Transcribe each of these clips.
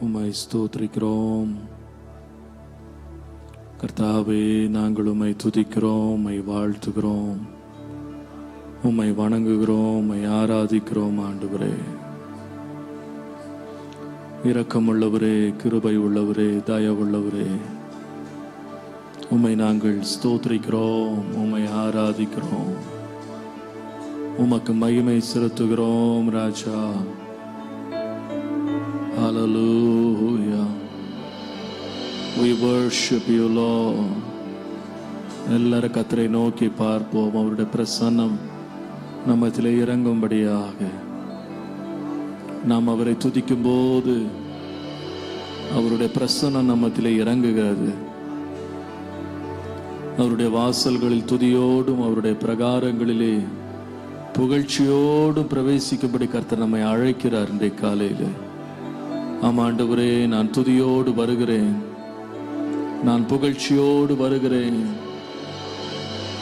உம்மை ஸ்தோத்திரிக்கிறோம். கர்த்தாவே, நாங்கள் உம்மை துதிக்கிறோம், உம்மை வாழ்த்துகிறோம், உம்மை வணங்குகிறோம், உம்மை ஆராதிக்கிறோம். ஆண்டவரே, இரக்கமுள்ளவரே, கிருபை உள்ளவரே, தயவுள்ளவரே, உம்மை நாங்கள் ஸ்தோத்திரிக்கிறோம், உம்மை ஆராதிக்கிறோம், உமக்கு மகிமை செலுத்துகிறோம் ராஜா. Hallelujah. We worship you, Lord. எல்லாரும் கர்த்தரை நோக்கி பார்ப்போம். அவருடைய பிரசன்னம் நம்மத்திலே இறங்கும்படியாக நாம் அவரை துதிக்கும் போது அவருடைய பிரசன்னம் நம்மத்திலே இறங்குகிறது. அவருடைய வாசல்களில் துதியோடும் அவருடைய பிரகாரங்களிலே புகழ்ச்சியோடும் பிரவேசிக்கும்படி கர்த்தர் நம்மை அழைக்கிறார். இன்றைய காலையில் ஆமாண்டவரே, நான் துதியோடு வருகிறேன், நான் புகழ்ச்சியோடு வருகிறேன்,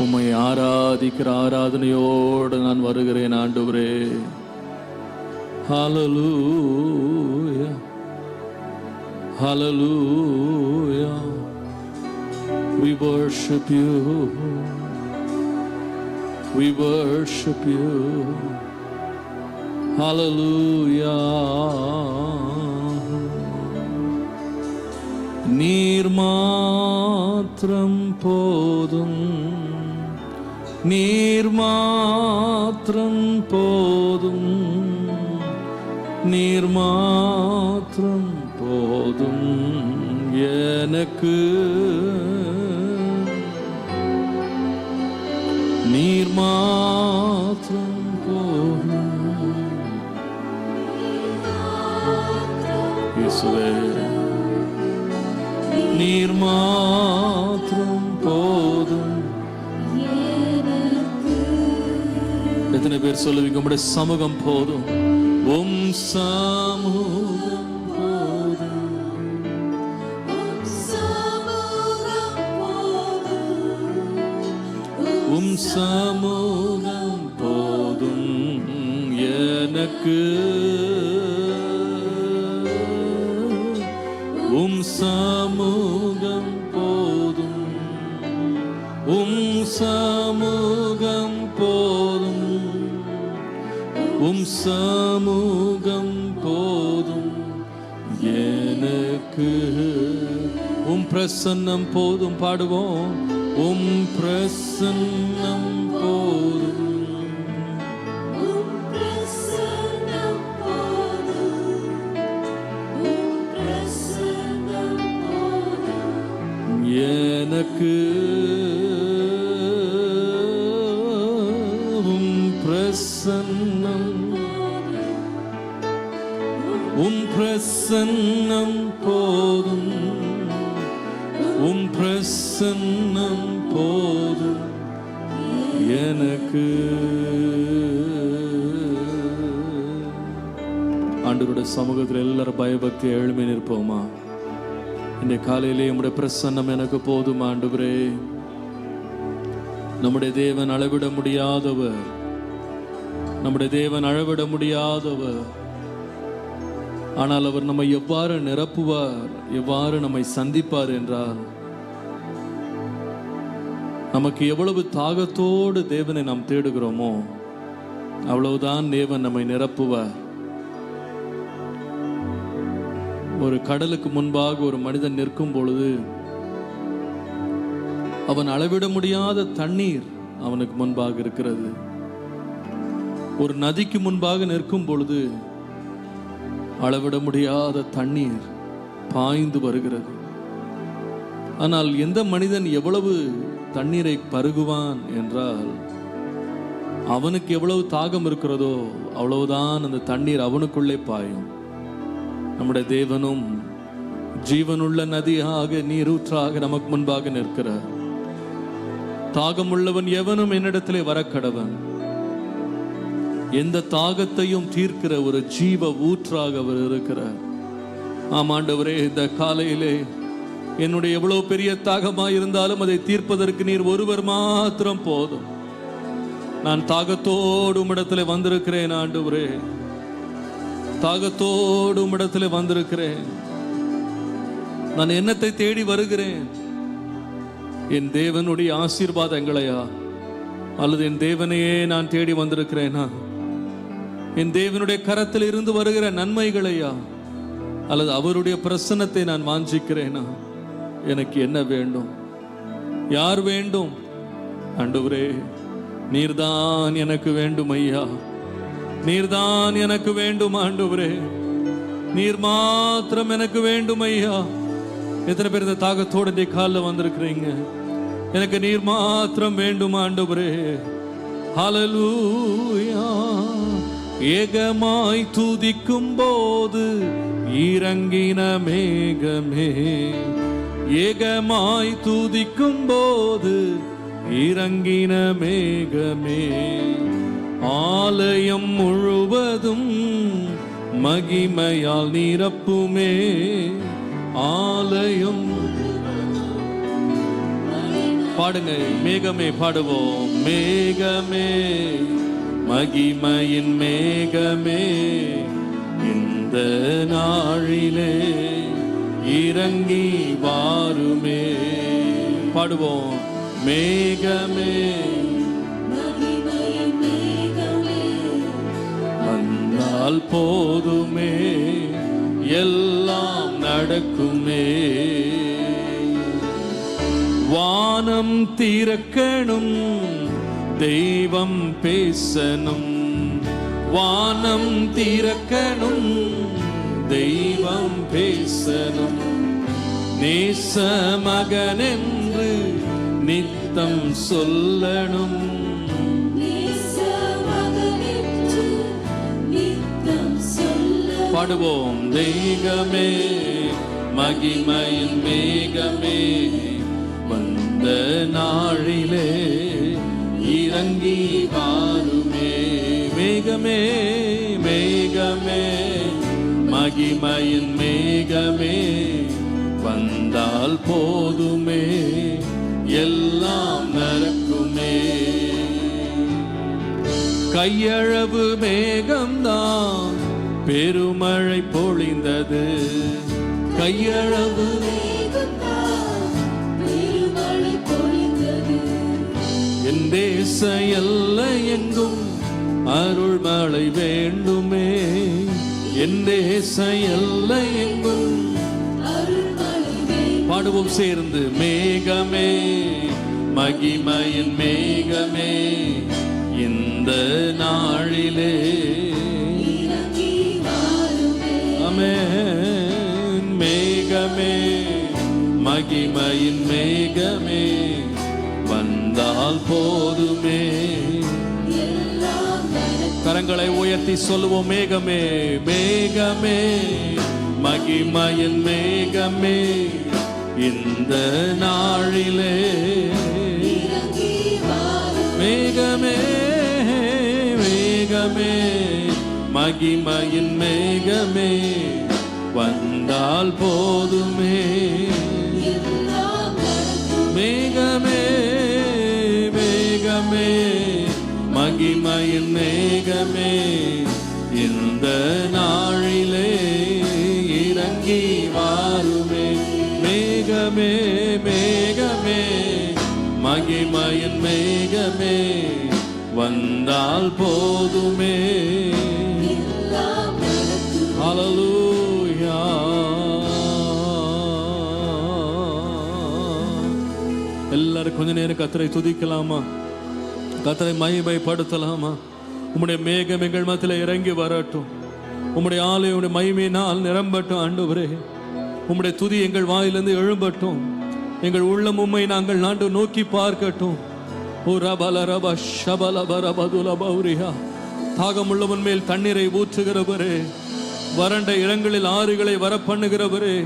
உம்மை ஆராதிக்கிற ஆராதனையோடு நான் வருகிறேன். ஆண்டவரே, ஹல்லேலூயா, ஹல்லேலூயா. We worship you, we worship you, hallelujah. நீர் மாத்திரம் போதும், நீர் மாத்திரம் போதும், நீர் மாத்திரம் போதும் எனக்கு, நீர் மாத்திரம் போதும் இயேசுவே, நீர் மாத்திரம் போதும். எத்தனை பேர் சொல்லுவீங்க உம்முடைய சமூகம் போதும்? உம் சமூகம் போதும், உம் சமூகம் போதும் எனக்கு, உம் சமூகம் போதும், உம் சமூகம் போதும், உம் சமூகம் போதும் எனக்கு, உம் பிரசன்னம் போதும். பாடுவோம். உம் பிரசன்னம் போதும், எனக்கு, உம் பிரசன்னம், உம் பிரசன்னம் போதும், உம் பிரசன்னம் போதும் எனக்கு. ஆண்டவருடைய சமூகத்தில் எல்லாரும் பயபக்தி எழுமி நிற்போமா? இந்த காலையிலே உம்முடைய பிரசன்னம் எனக்கு போதும். ஆண்டவரே, நம்முடைய தேவன் அளவிட முடியாதவர், நம்முடைய தேவன் அளவிட முடியாதவர். ஆனால் அவர் நம்மை எவ்வாறு நிரப்புவார், எவ்வாறு நம்மை சந்திப்பார் என்றால், நமக்கு எவ்வளவு தாகத்தோடு தேவனை நாம் தேடுகிறோமோ அவ்வளவுதான் தேவன் நம்மை நிரப்புவார். ஒரு கடலுக்கு முன்பாக ஒரு மனிதன் நிற்கும் பொழுது அவன் அளவிட முடியாத தண்ணீர் அவனுக்கு முன்பாக இருக்கிறது. ஒரு நதிக்கு முன்பாக நிற்கும் பொழுது அளவிட முடியாத தண்ணீர் பாய்ந்து வருகிறது. ஆனால் எந்த மனிதன் எவ்வளவு தண்ணீரை பருகுவான் என்றால், அவனுக்கு எவ்வளவு தாகம் இருக்கிறதோ அவ்வளவுதான் அந்த தண்ணீர் அவனுக்குள்ளே பாயும். நம்முடைய தேவனும் ஜீவனுள்ள நதியாக நீரூற்றாக நமக்கு முன்பாக நிற்கிறார். தாகம் உள்ளவன் எவனும் என்னிடத்திலே வரக்கடவன். எந்த தாகத்தையும் தீர்க்கிற ஒரு ஜீவ ஊற்றாக அவர் இருக்கிறார். ஆமாண்டவரே, இந்த காலையிலே என்னுடைய எவ்வளவு பெரிய தாகமாய் இருந்தாலும் அதை தீர்ப்பதற்கு நீர் ஒருவர் மாத்திரம் போதும். நான் தாகத்தோடு உம்மிடத்தில் வந்திருக்கிறேன் ஆண்டவரே, தாகத்தோடு உம்மிடத்தில் வந்திருக்கிறேன். நான் என்னத்தை தேடி வருகிறேன்? என் தேவனுடைய ஆசீர்வாதங்களையா, அல்லது என் தேவனையே நான் தேடி வந்திருக்கிறேனா? என் தேவனுடைய கரத்தில் இருந்து வருகிற நன்மைகளையா, அல்லது அவருடைய பிரசன்னத்தை நான் வாஞ்சிக்கிறேனா? எனக்கு என்ன வேண்டும்? யார் வேண்டும்? ஆண்டவரே, நீர்தான் எனக்கு வேண்டும் ஐயா, நீர்தான் எனக்கு வேண்டும் ஆண்டவரே, நீர் மாத்திரம் எனக்கு வேண்டும் ஐயா. எத்தனை பேர் இந்த தாகத்தோட காலில் வந்திருக்கிறீங்க? எனக்கு நீர் மாத்திரம் வேண்டும் ஆண்டவரே. ஹல்லேலூயா. ஏகமாய் துதிக்கும் போது இறங்கின மேகமே, ஏகமாய் துதிக்கும் போது இறங்கின மேகமே, ஆலயம் முழுவதும் மகிமையால் நிரப்புமே. ஆலயம் பாடுங்க, மேகமே பாடுவோம். மேகமே, மகிமையின் மேகமே, இந்த நாளிலே இறங்கி வாருமே. பாடுவோம். மேகமே, வந்தால் போதுமே, எல்லாம் நடக்குமே. வானம் திறக்கணும், தெய்வம் பேசணும். வானம் திறக்கணும், தெய்வம் பேசணும். நேச மகன் என்று நித்தம் சொல்லணும். பாடுவோம். தெய்வமே, மகிமையின் மேகமே, வந்த நாளிலே இறங்கி வாருமே. மேகமே, மேகமே, மகிமையின் மேகமே, வந்தால் போதுமே, எல்லாம் நடக்குமே. கையளவு மேகம்தான் பெருமழை பொழிந்தது. கையளவு என் தேச எல்லை எங்கும் அருள் மழை வேண்டுமே. என் தேச எல்லை எங்கும் பாடுவோம் சேர்ந்து. மேகமே, மகிமையின் மேகமே, இந்த நாளிலே ஆமென். மேகமே, மகிமையின் மேகமே, வந்தால் போதுமே. கரங்களை உயர்த்தி சொல்லுவோம். மேகமே, மேகமே, மகிமையின் மேகமே, இந்த நாளிலே மேகமே, மேகமே, மகிமையின் மேகமே, வந்தால் போதுமே. மேகமே, மேகமே, மகிமையின் மேகமே, இந்த நாளிலே இறங்கி வாருமே. மேகமே, மேகமே, மகிமையின் மேகமே, வந்தால் போதுமே. ஹல்லேலூயா. எல்லாரும் கொஞ்ச நேரம் கர்த்தரை துதிக்கலாமா? கர்த்தரை மகிமைப்படுத்தலாமா? உம்முடைய மேகம் எங்கள் மத்தியில் இறங்கி வரட்டும். உம்முடைய ஆலயம் உம்முடைய மகிமையினால் நிரம்பட்டும் ஆண்டவரே. உம்முடைய துதி எங்கள் வாயிலிருந்து எழும்பட்டும். எங்கள் உள்ளம் உம்மை நாங்கள் நாண்டு நோக்கி பார்க்கட்டும். ஓ ரபல ரப ஷபல பரபதுல பௌரியா. தாகமுள்ளவன் மேல் தண்ணீரை ஊற்றுகிறவரே, வறண்ட இடங்களில் ஆறுகளை வரப்பண்ணுகிறவரே,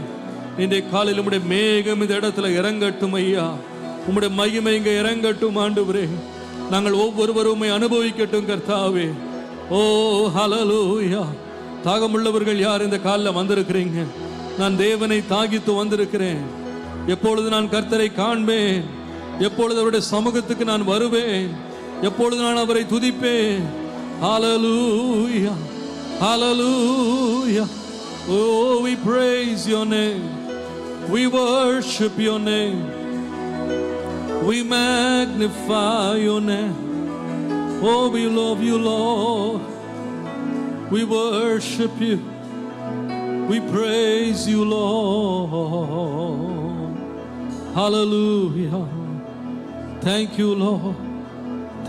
இன்றைய காலையில் உம்முடைய மேகம் இந்த இடத்துல இறங்கட்டும் ஐயா. உம்முடைய மகிமை இங்க இறங்கட்டும் ஆண்டவரே. நாங்கள் ஒவ்வொருவரும் உம்மை அனுபவிக்கட்டும் கர்த்தாவே. ஓ ஹல்லேலூயா. தாகமுள்ளவர்கள் யார் இந்த காலில் வந்திருக்கிறீங்க? நான் தேவனை தாகித்து வந்திருக்கிறேன். எப்பொழுது நான் கர்த்தரை காண்பேன், எப்பொழுது அவருடைய சமூகத்துக்கு நான் வருவேன், எப்பொழுது நான் அவரை துதிப்பேன். ஹல்லேலூயா, ஹல்லேலூயா. Oh, we praise your name. We worship your name. We magnify your name. Oh, we love you, Lord. We worship you. We praise you, Lord. Hallelujah. Thank you, Lord.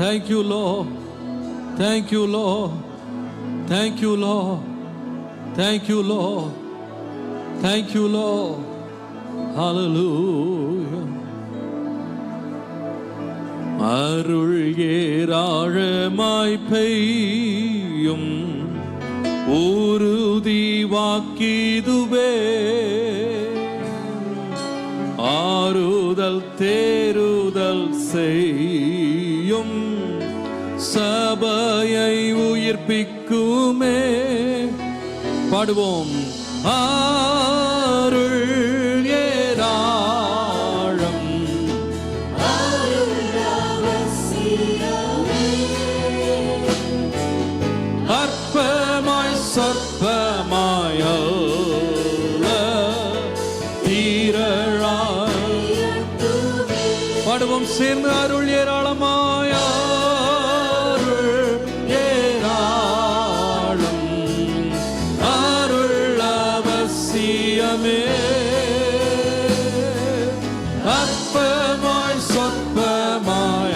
Thank you, Lord. Thank you, Lord. Thank you, Lord. Thank you, Lord. Thank you, Lord. Hallelujah. அருள் ஏராளமாய் பெய்யும் உறுதி வாக்கிதுவே, ஆறுதல் தேறுதல் செய்யும் சபையை உயிர்ப்பிக்குமே. பாடுவோம். அருள் ஏராளம், அற்பமாய் சொற்பமாய் தீரழாய். பாடுவோம் சேர்ந்து. அருள் ஏராளமாய், அருள் ஏராளம், அருள் அவசியமே, அற்பமாய் சொற்பமாய்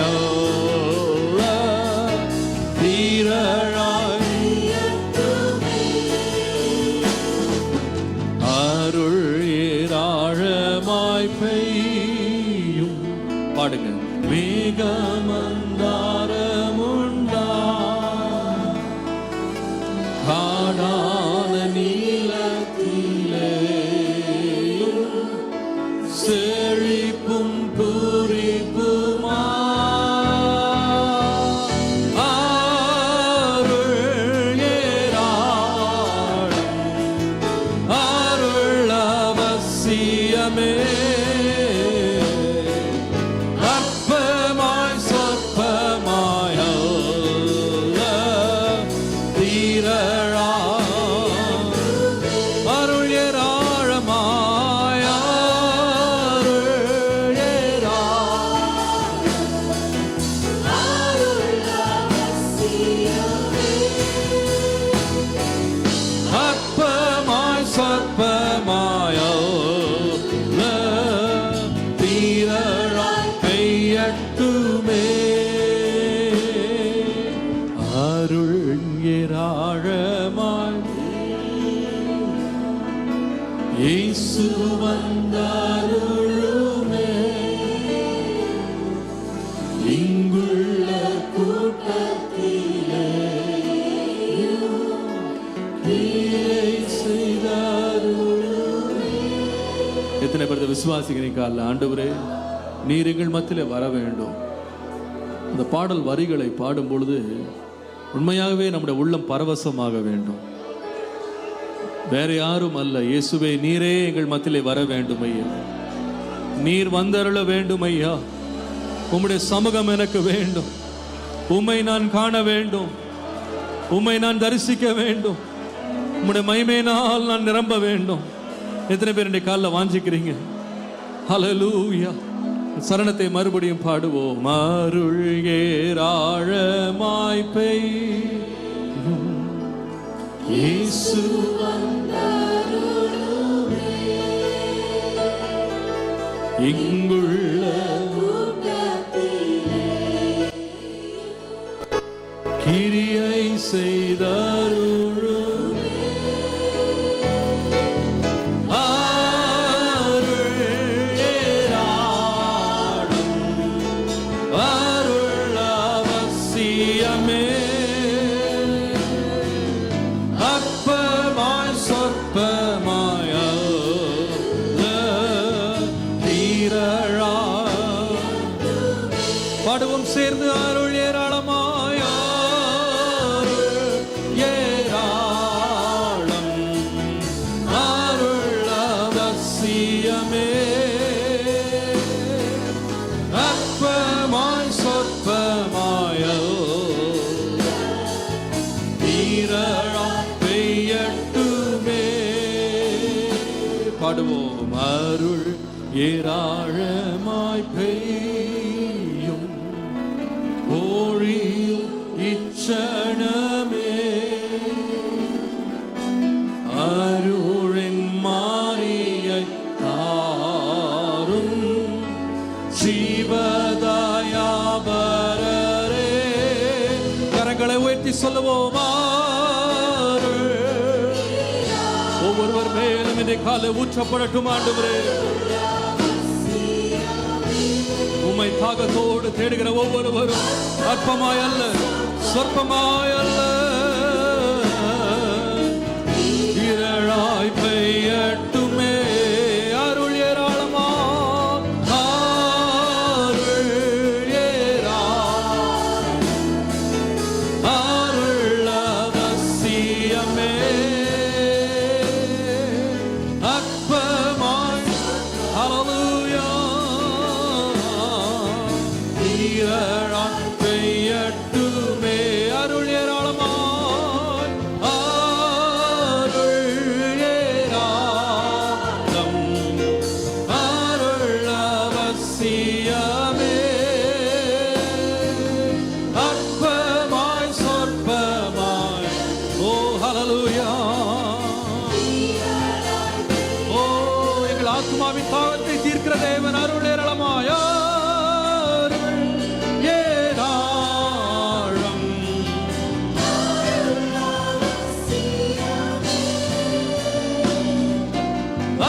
தீரழாய். அருள் ஏராளமாய் பெய்யும். பாடுங்க. மேகமந்தாரமுண்டா, காடான நீலத்திலேயும் செழிப்பும் பூரிப்புமா. அருள் ஏராளம், அருள் அவசியமே, அற்பமாய் சொற்பமாய் தீரழாய். அருள் ஏராளமாய், அருள் ஏராளம், அற்பமாய் சொற்பமாய் தீரழாய் பெய்யட்டுமே. அருள் ஏராளமாய் இயேசு வந்தருளுமே. இங்குள்ள கூட்டத்திலே கிரியை செய்தருளுமே. எத்தனை பேர் விசுவாசிக்கிறீங்க? ஆண்டவரே, நீர் எங்கள் மத்தியிலே வர வேண்டும். அந்த பாடல் வரிகளை பாடும் பொழுது உண்மையாகவே நம்முடைய உள்ளம் பரவசமாக வேண்டும். வேற யாரும் அல்ல, இயேசுவே நீரே எங்கள் மத்தியிலே வர வேண்டும் ஐயா. நீர் வந்தருள வேண்டும் ஐயா. உம்முடைய சமூகம் எனக்கு வேண்டும். உம்மை நான் காண வேண்டும். உம்மை நான் தரிசிக்க வேண்டும். உம்முடைய மகிமையினால் நான் நிரம்ப வேண்டும். எத்தனை பேர் என்னுடைய காலில் வாஞ்சிக்கிறீங்க? ஹல்லேலூயா. சரணத்தை மறுபடியும் பாடுவோம். அருள் ஏராளமாய் பெய்யும் இயேசு வந்தருளுமே. இங்குள்ள கிரியை செய்தருளுமே. அற்பமாய் சொற்பமாய் தீரழாய். பாடுவோம் சேர்ந்து. அருள் ஏராளமாய், அருள் ஏராளம், பாடுவோம். அருள் ஏராளமாய் பெய்யும் பொழியும் இச்சணமே, அருளின் மாரியை தாரும் ஜீவதயாபரரே. கரங்களை உயர்த்தி சொல்லுவோம். ஒவ்வொருவர் மேலும் இதை காலை ஊற்றப்படட்டும் ஆண்டவரே. உம்மை தாகத்தோடு தேடுகிற ஒவ்வொருவரும் அற்பமாய் அல்ல, சொற்பமாய் அல்ல, இரளாய் பெய்யட்டுமே. அருள் ஏராளமா, அருள் ஏராளம், அருள் அவசியமே. அற்பமாய் ஹல்லேலூயா, இரளாய் பெய்யட்டுமே. அருள் ஏராளமாய், அருள் ஏராளம், அருள் அவசியமே. அற்பமாய் சொற்பமாய், ஓ ஹல்லேலூயா. ஓ எங்கள் ஆத்மாவின் தாகத்தை தீர்க்கிற தேவன் அருள் ஏராளமாய், அருள் ஏராளம்,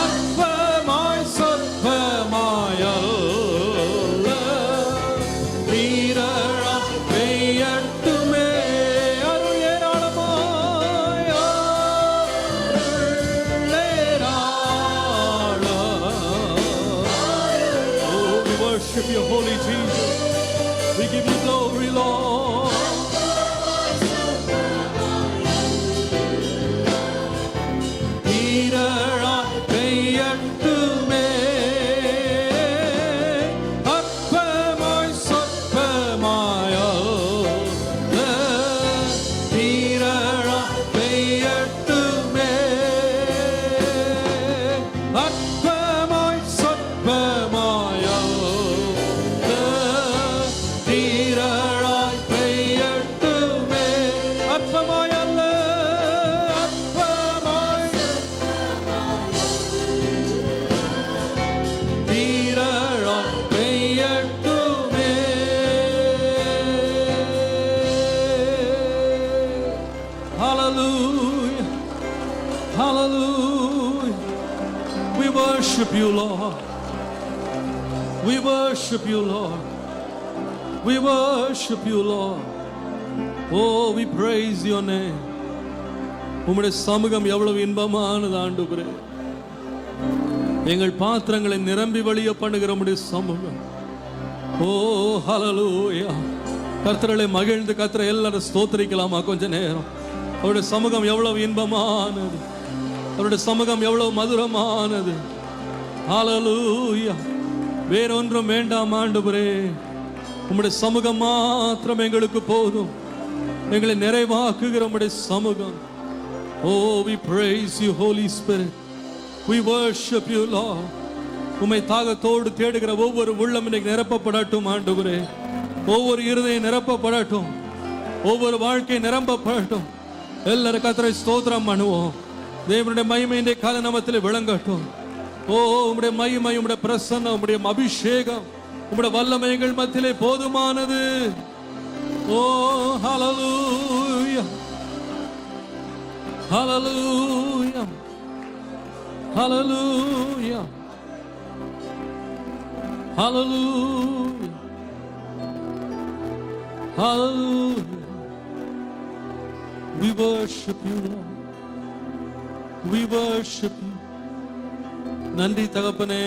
அற்பமாய் சொற்பமாய் அல்ல, நீரளாய் பெய்யட்டுமே. அருள் ஏராளமாய், அருள் ஏராளம். Oh, we worship you, Holy Jesus. We give you glory, Lord. நீரளாய் பெய்யட்டுமே. அற்பமாய் சொற்பமாய் அல்ல, நீரளாய் பெய்யட்டுமே. அற்பமாய் சொற்பமாய் அல்ல, நீரளாய் பெய்யட்டுமே. அற்பமாய் அல்ல, அற்பமாய் நீரளாய் பெய்யட்டுமே. Hallelujah, hallelujah. We worship you, Lord. We worship you, Lord. We worship you, Lord. Oh, we praise your name. உம்முடைய சமூகம் எவ்வளவு இன்பமானது ஆண்டவரே. எங்கள் பாத்திரங்களை நிரம்பி வழிய பண்ணுகிற உம்முடைய சமூகம். ஓ ஹல்லேலூயா. கர்த்தரை மகிழ்ந்து கர்த்தரை எல்லாரும் ஸ்தோத்திரிக்கலாமா கொஞ்ச நேரம்? அவருடைய சமூகம் எவ்வளவு இன்பமானது, அவருடைய சமூகம் எவ்வளவு மதுரமானது. ஹல்லேலூயா. வேறொன்றும் வேண்டாம் ஆண்டவரே, உம்முடைய சமூகம் மாத்திரம் எங்களுக்கு போதும். எங்களை நிறைவாக்குகிற உம்முடைய சமூகம். Oh, we praise you, Holy Spirit. We worship you, Lord. உம்மை தாகத்தோடு தேடுகிற ஒவ்வொரு உள்ளம் இன்னைக்கு நிரப்பப்படட்டும் ஆண்டவரே. ஒவ்வொரு இருதயம் நிரப்பப்படட்டும், ஒவ்வொரு வாழ்க்கை நிரப்பப்படட்டும். எல்லாரும் கர்த்தரை ஸ்தோத்திரம் பண்ணுவோம். தேவனுடைய மகிமை இந்த கால நாமத்தில் விளங்கட்டும். ஓ உம்முடைய மகிமை, உம்முடைய பிரசன்னம், உம்முடைய அபிஷேகம், உம்முடைய வல்லமை எங்கள் மத்தியிலே போதுமானது. ஓ ஹல்லேலூயா, ஹல்லேலூயா, ஹல்லேலூயா, ஹல்லேலூயா, ஹல்லேலூயா. We worship you, Lord. We worship you. நன்றி தகப்பனே,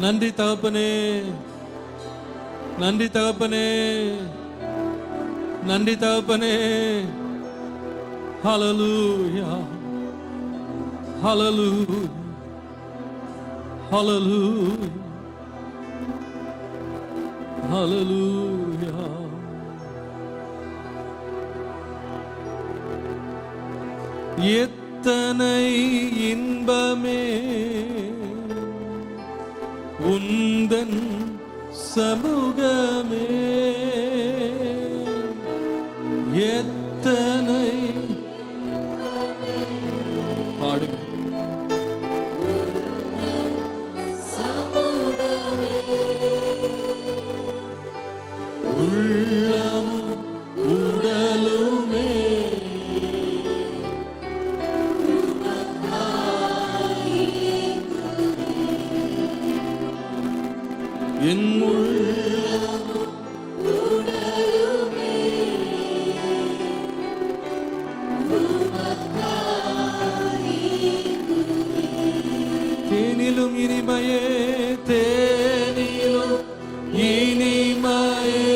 நன்றி தகப்பனே, நன்றி தகப்பனே, நன்றி தகப்பனே. Hallelujah, hallelujah, hallelujah, hallelujah. எத்தனை இன்பமே உந்தன் சமூகமே, எத்தனை பாடுங்க. உள்ளமும் உடலுமே என் தேனிலும் இனிமையே, தேனிலும் இனிமையே,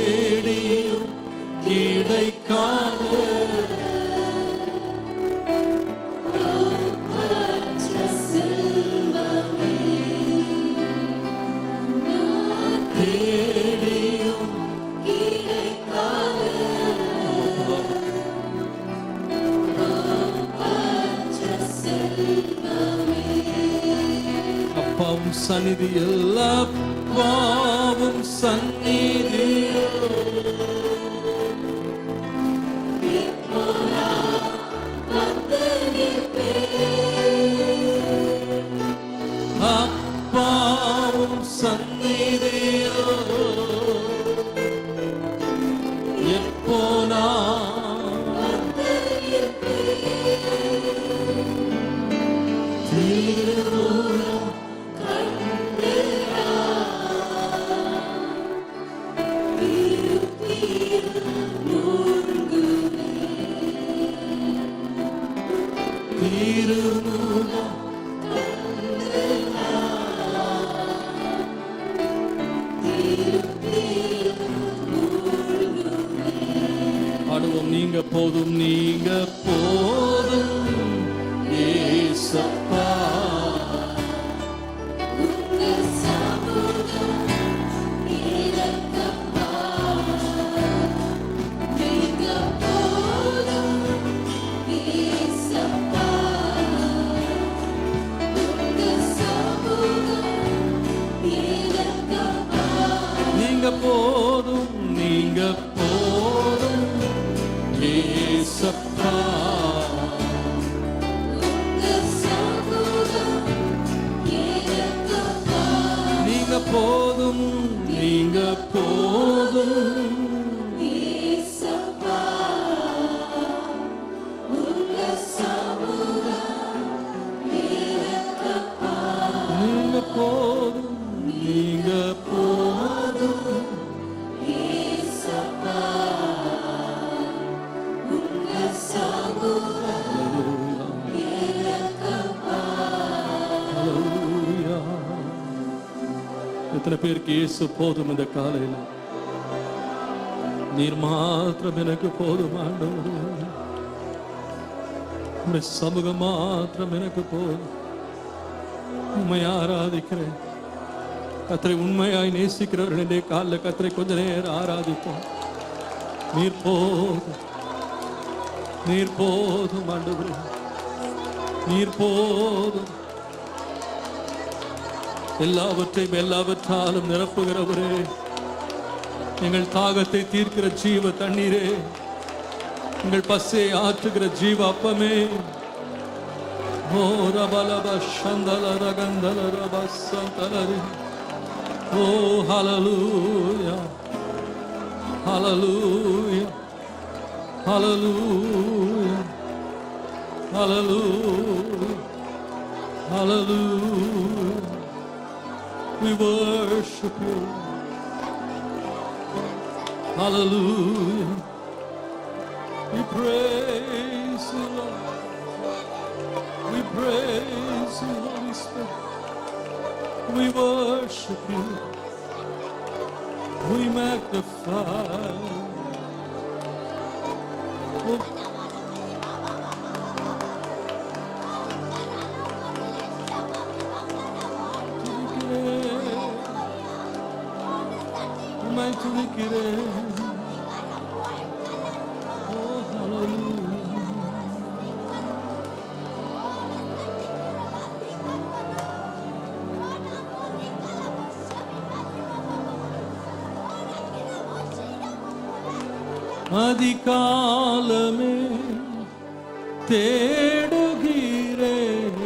தேடியும் கிடைக்காத அப்பாவும் சந்நிதி, எல்லா அப்பாவும் சந்நிதி, அப்பாவும் சந்நிதியோ எப்போ நான் திருமூலம் பாடுவோம். நீங்க போதும், நீங்க போதும் ஏசப்பா, நீங்க போதும், நீங்க போதும் ஏசப்பா, நீங்க போதும், நீங்க போதும் நீங்க போதும், நீங்க போதும் Hallelujah. எத்தனை பேருக்கு இயேசு போதும் இந்த காலையில்? நீர் மாத்திரம் எனக்கு போதும் ஆண்டவரே, உம்முடைய சமூகம் மாத்திரம் எனக்கு போதும். உம்மை ஆராதிக்கிறேன் கர்த்தரை, உண்மையாய் நேசிக்கிறவர்களுடைய காலில் கர்த்தரை கொஞ்ச நேரம் ஆராதிப்போம். நீர் போதும், நீர் போதும் ஆண்டவரே, நீர் போதும். எல்லாவற்றையும் எல்லாவற்றாலும் நிரப்புகிறவரே, எங்கள் தாகத்தை தீர்க்கிற ஜீவ தண்ணீரே, எங்கள் பசியை ஆற்றுகிற ஜீவ அப்பமே, ஓ ரபலப சந்தல ரகந்தல ரப சந்தலரி, ஓ ஹalleluya, ஹalleluya, ஹalleluya, ஹalleluya, ஹalleluya. We worship you. Hallelujah. We praise you, Lord. We praise you, Holy Spirit. We worship you. We magnify. Oh. உம்மை துதிக்கிறேன். Oh, hallelujah. அதிகாலமே தேடுகிறேன்,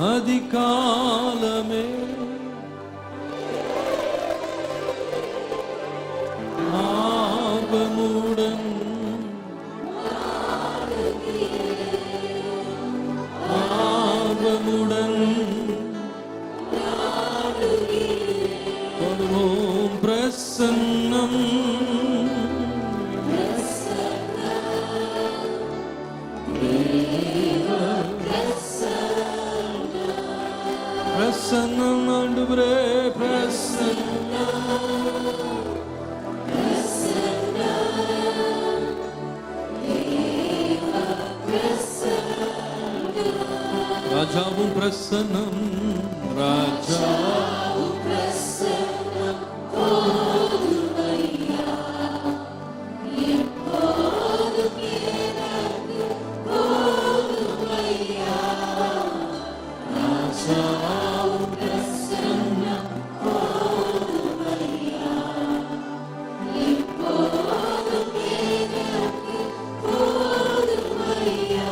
அதிகாலமே ஆர்வமுடன் வருவோம் பிரசன்னம். பிரசன்னம் ஆண்டவரே, ராஜாவும் பிரசன்னம், ராஜாவும் பிரசன்னம் போதுமையா, எப்போதும் எனக்கு போதுமையா, ராஜாவும் பிரசன்னம் போதுமையா, எப்போதும் எனக்கு போதுமையா.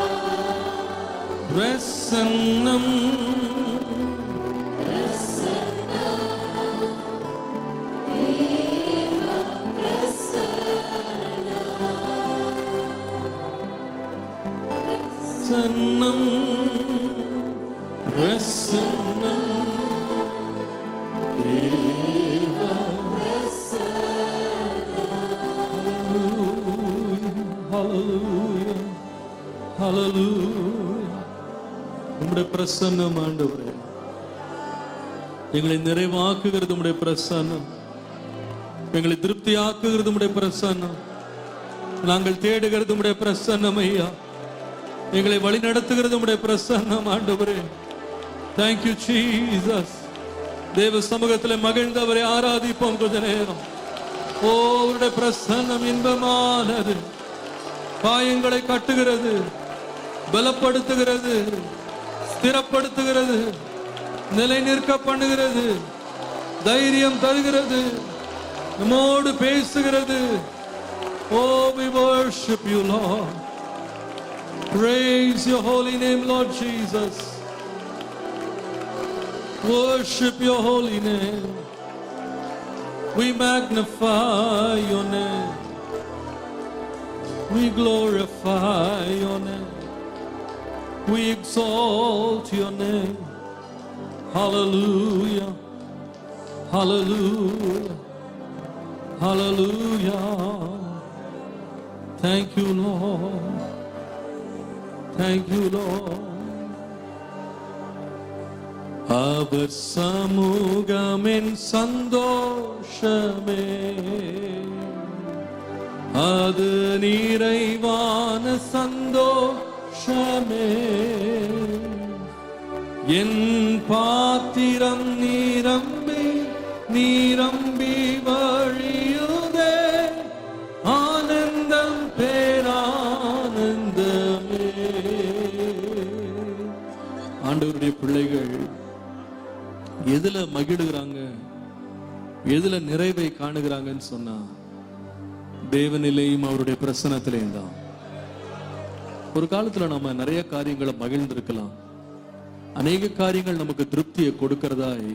பிரசன்னம் பிரசன்னம் பிரசன்னம் தேவ ஹல்லேலூயா ஹல்லேலூயா. உம்முடைய பிரசன்னம் ஆண்டவரே, எங்களை நிறைவாக்குகிறது உம்முடைய பிரசன்னம், எங்களை திருப்தியாக்குகிறது உம்முடைய பிரசன்னம், நாங்கள் தேடுகிறது உம்முடைய பிரசன்னம் ஐயா, எங்களை வழி நடத்துகிறது உம்முடைய பிரசன்னம் ஆண்டவரே. Thank you Jesus. தேவ சமூகத்தில் மகிழ்ந்தவரை ஆராதிப்போம் கொஞ்ச நேரம். ஓ, உம்முடைய பிரசன்னம் இன்பமானது, காயங்களை கட்டுகிறது, பலப்படுத்துகிறது, ஸ்திரப்படுத்துகிறது, நிலை நிற்க பண்ணுகிறது, தைரியம் தருகிறது, நம்மோடு பேசுகிறது. Oh, we worship you, Lord. Praise your holy name, Lord Jesus. Worship your holy name. We magnify your name. We glorify your name. We exalt your name. Hallelujah. Hallelujah. Hallelujah. Thank you, Lord. Thank you, Lord. அவர் சமூகமின் சந்தோஷமே, அது நிறைவான சந்தோஷமே. என் பாத்திரம் நீரம்பி நீரம்பி வழியுதே, ஆனந்தம் பேரானந்தமே. ஆண்டவருடைய பிள்ளைகள் எதுல மகிழுகிறாங்க, எதுல நிறைவை காணுகிறாங்கன்னு சொன்னா தேவனிலேயும் அவருடைய பிரசன்னத்திலேயும் தான். ஒரு காலத்துல நம்ம நிறைய காரியங்களை மகிழ்ந்திருக்கலாம், அநேக காரியங்கள் நமக்கு திருப்தியை கொடுக்கிறதாய்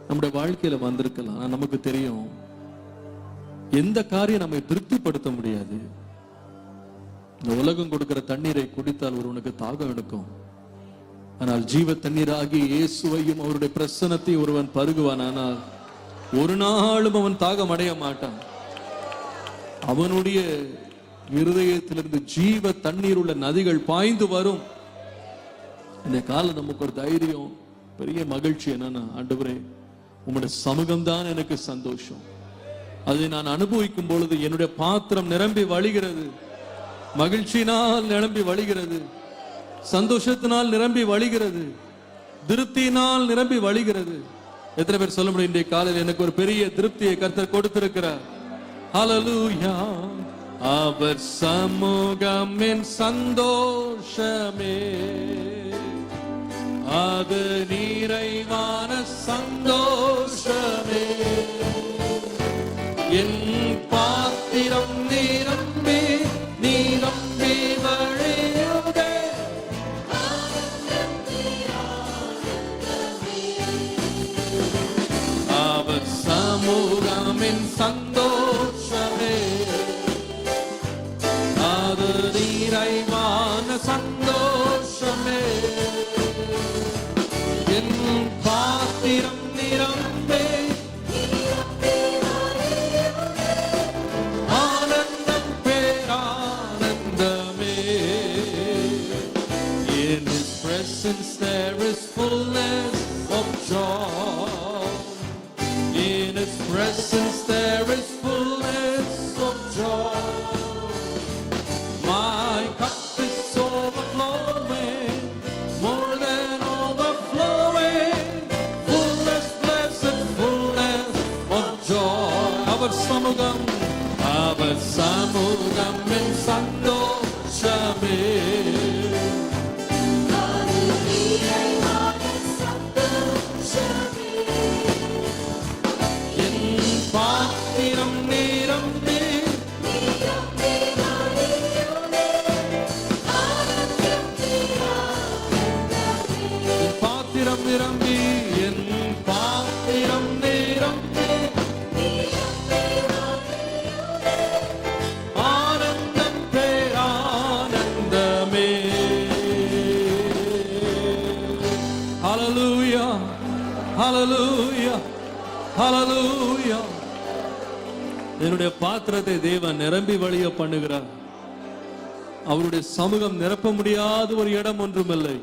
நம்முடைய வாழ்க்கையில வந்திருக்கலாம். நமக்கு தெரியும் எந்த காரியம் நம்மை திருப்திப்படுத்த முடியாது. இந்த உலகம் கொடுக்கிற தண்ணீரை குடித்தால் ஒருவனுக்கு தாகம் எடுக்கும், ஆனால் ஜீவ தண்ணீராகி இயேசுவையும் அவருடைய பிரசன்னத்தை ஒருவன் பருகுவான், ஆனால் ஒரு நாளும் அவன் தாகம் அடைய மாட்டான். அவனுடைய இருதயத்திலிருந்து ஜீவ தண்ணீர் உள்ள நதிகள் பாய்ந்து வரும். இந்த காலம் நமக்கு ஒரு தைரியம், பெரிய மகிழ்ச்சி என்னன்னா, ஆண்டவரே உம்முடைய சமூகம் தான் எனக்கு சந்தோஷம், அதை நான் அனுபவிக்கும் பொழுது என்னுடைய பாத்திரம் நிரம்பி வழிகிறது. மகிழ்ச்சியினால் நிரம்பி வழிகிறது, சந்தோஷத்தினால் நிரம்பி வழிகிறது, திருப்தியினால் நிரம்பி வழிகிறது. எத்தனை பேர் சொல்ல முடியும், இன்றைய காலையில் எனக்கு ஒரு பெரிய திருப்தியை கர்த்தர் கொடுத்திருக்கிறார். ஹல்லேலூயா. அவர் சமூகம் என் சந்தோஷமே, அது நிறைவான சந்தோஷமே. என் பாத்திரம் நிரம்பி நிரம்பி வழியுதே. அவர் சமூகம் என் சந்தோஷமே, அது நிறைவான சந்தோஷமே. என் பாத்திரம் நிரம்பே ஆனந்தம் பேரானந்தமே. In His presence there is fullness of joy. In His presence there is fullness of joy. My cup is overflowing, more than overflowing. Fullness, blessed fullness of joy. அவர் சமூகம், அவர் சமூகம் என் சந்தோஷமே. என் பாத்திரம் நிரம்பி பாத்திரம் நிரம்பி, என் பாத்திரம் நிரம்பி ஆனந்தம் பேரானந்தமே. ஹல்லேலூயா, ஹல்லேலூயா, ஹல்லேலூயா. என்னுடைய பாத்திரத்தை தேவன் நிரம்பி வழிய பண்ணுகிறார். அவருடைய சமூகம் நிரப்ப முடியாத ஒரு இடம் ஒன்றுமில்லை.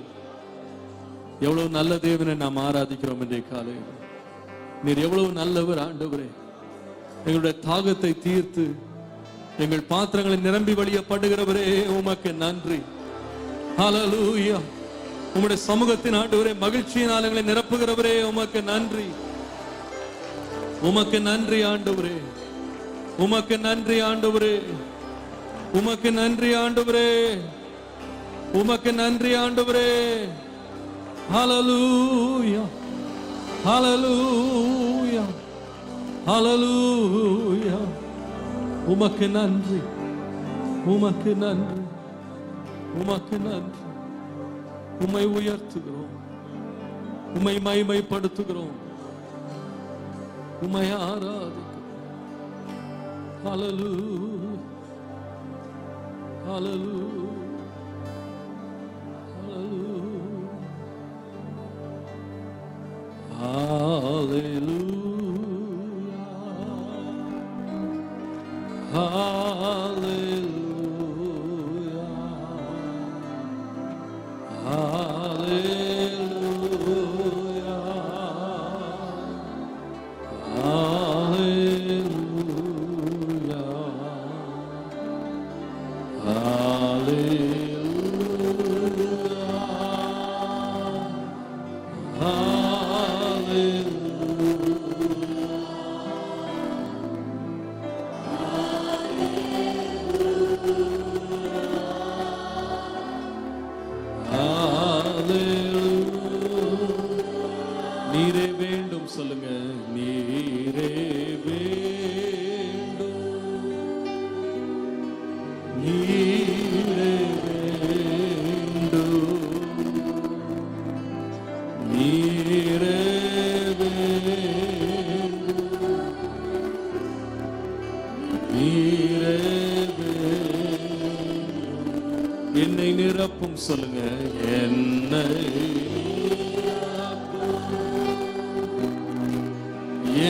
எவ்வளவு நல்ல தேவனை நாம் ஆராதிக்கிறோம் இன்றைய காலையில். நீர் எவ்வளவு நல்லவர் ஆண்டவரே. எங்களுடைய தாகத்தை தீர்த்து எங்கள் பாத்திரங்களை நிரம்பி வழிய பண்ணுகிறவரே, உமக்கு நன்றி. ஹல்லேலூயா. உம்முடைய சமூகத்தின் ஆண்டவரே, மகிழ்ச்சியினால் எங்களை நிரப்புகிறவரே, உமக்கு நன்றி. உமக்கு நன்றி ஆண்டவரே, உமக்கு நன்றி ஆண்டவரே, உமக்கு நன்றி ஆண்டவரே, உமக்கு நன்றி ஆண்டவரே. ஹல்லேலூயா, ஹல்லேலூயா, ஹல்லேலூயா. உமக்கு நன்றி, உமக்கு நன்றி, உமக்கு நன்றி. உம்மை உயர்த்துகிறோம், உம்மை மகிமைப்படுத்துகிறோம், உம்மை ஆராதிக்கிறோம். ஹல்லேலூயா, ஹல்லேலூயா, hallelujah, hallelujah, hallelujah, hallelujah, hallelujah. நீரே வேண்டும் சொல்லுங்க, நீரே வேண்டும், நீரே வேண்டும், நீரே வேண்டும், நீரே வேண்டும். என்னை நிரப்பும் சொல்லுங்க, என்னை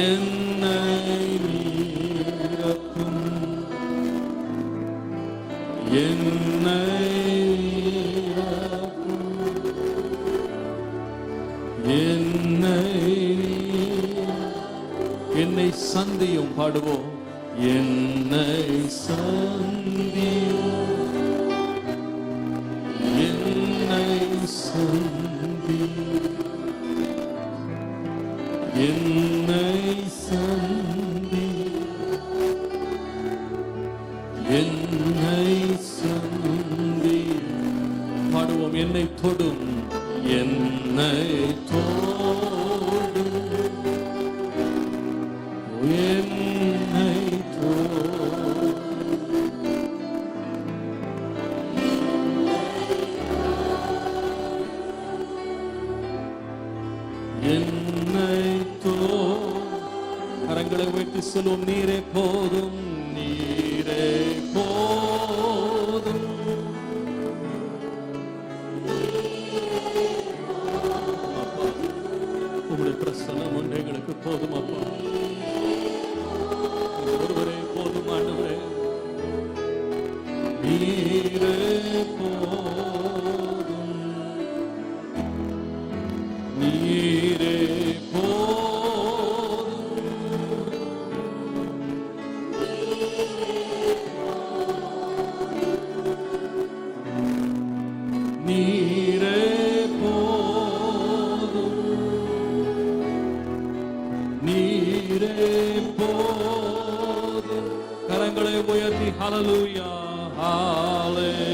என்னை நிரப்பும், என்னை நிரப்பும், என்னை சந்தியும். பாடுவோம். என்னை சந்தியும், என்னை சந்தியும், என்னை சந்தியும், என்னை சந்தியும். பாடுவோம். என்னை தொடும், என்னை தொடும், என்னை தொடும், என்னை தொடும். கரங்களை உயர்த்தி சொல்லுவோம். நீரே போதும், நீரே போதும், உங்களுடைய பிரசன்னம் ஒன்று எங்களுக்கு போதும் அப்பா. ஒருவரே போதும் ஆண்டவரே. நீரே போதும், நீரே போதும், நீரே நீரே போதும். கரங்களை உயர்த்தி ஹல்லேலூயா, ஹல்லேலூயா.